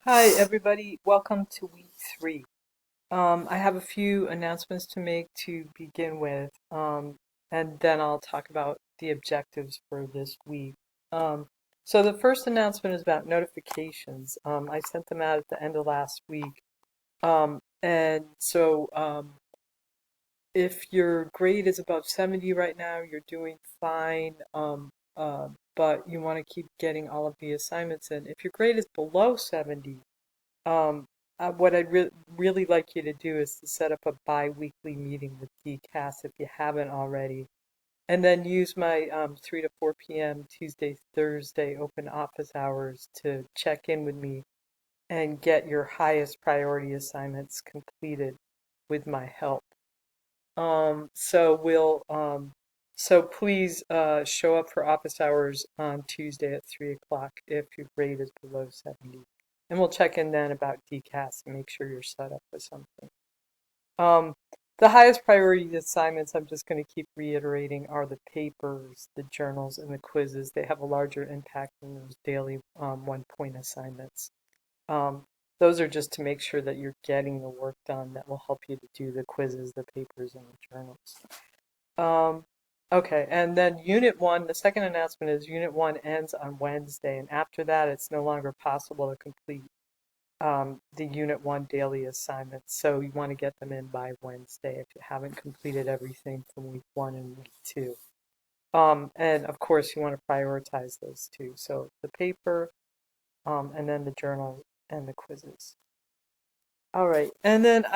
Hi, everybody. Welcome to week three. I have a few announcements to make to begin with, and then I'll talk about the objectives for this week. So the first announcement is about notifications. I sent them out at the end of last week. And so if your grade is above 70 right now, you're doing fine. But you want to keep getting all of the assignments in. If your grade is below 70, um, what I'd really like you to do is to set up a bi-weekly meeting with DCAS if you haven't already, and then use my 3 to 4 p.m. Tuesday, Thursday open office hours to check in with me and get your highest priority assignments completed with my help. So please show up for office hours on Tuesday at 3 o'clock if your grade is below 70. And we'll check in then about DCAS and make sure you're set up with something. Um, the highest priority assignments, I'm just going to keep reiterating, are the papers, the journals, and the quizzes. They have a larger impact than those daily one-point assignments. Um, those are just to make sure that you're getting the work done that will help you to do the quizzes, the papers, and the journals. Um, okay, and then Unit 1, the second announcement is Unit 1 ends on Wednesday, and after that, it's no longer possible to complete the Unit 1 daily assignments. So you want to get them in by Wednesday if you haven't completed everything from week 1 and week 2. And of course, you want to prioritize those two. So the paper, and then the journal and the quizzes. All right, and then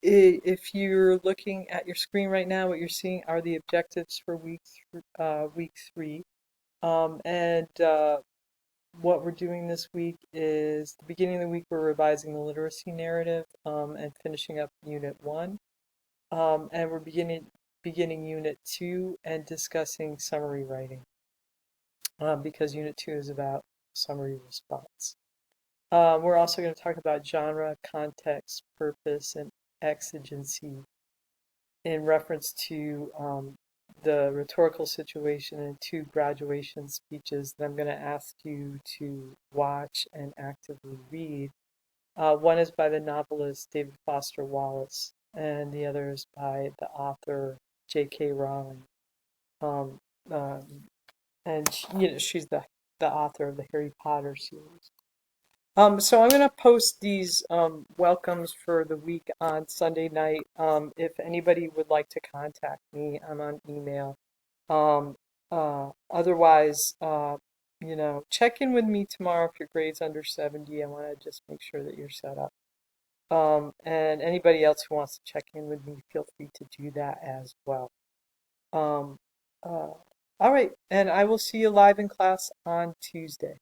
if you're looking at your screen right now, what you're seeing are the objectives for week three. And what we're doing this week is the beginning of the week we're revising the literacy narrative and finishing up Unit 1. And we're beginning Unit 2 and discussing summary writing because Unit 2 is about summary response. We're also going to talk about genre, context, purpose, and exigency in reference to the rhetorical situation in two graduation speeches that I'm going to ask you to watch and actively read. One is by the novelist David Foster Wallace, and the other is by the author J.K. Rowling. Um, uh, and she's the author of the Harry Potter series. So I'm going to post these welcomes for the week on Sunday night. If anybody would like to contact me, I'm on email. Um, Otherwise, check in with me tomorrow if your grade's under 70. I want to just make sure that you're set up. And anybody else who wants to check in with me, feel free to do that as well. Um, uh, all right, and I will see you live in class on Tuesday.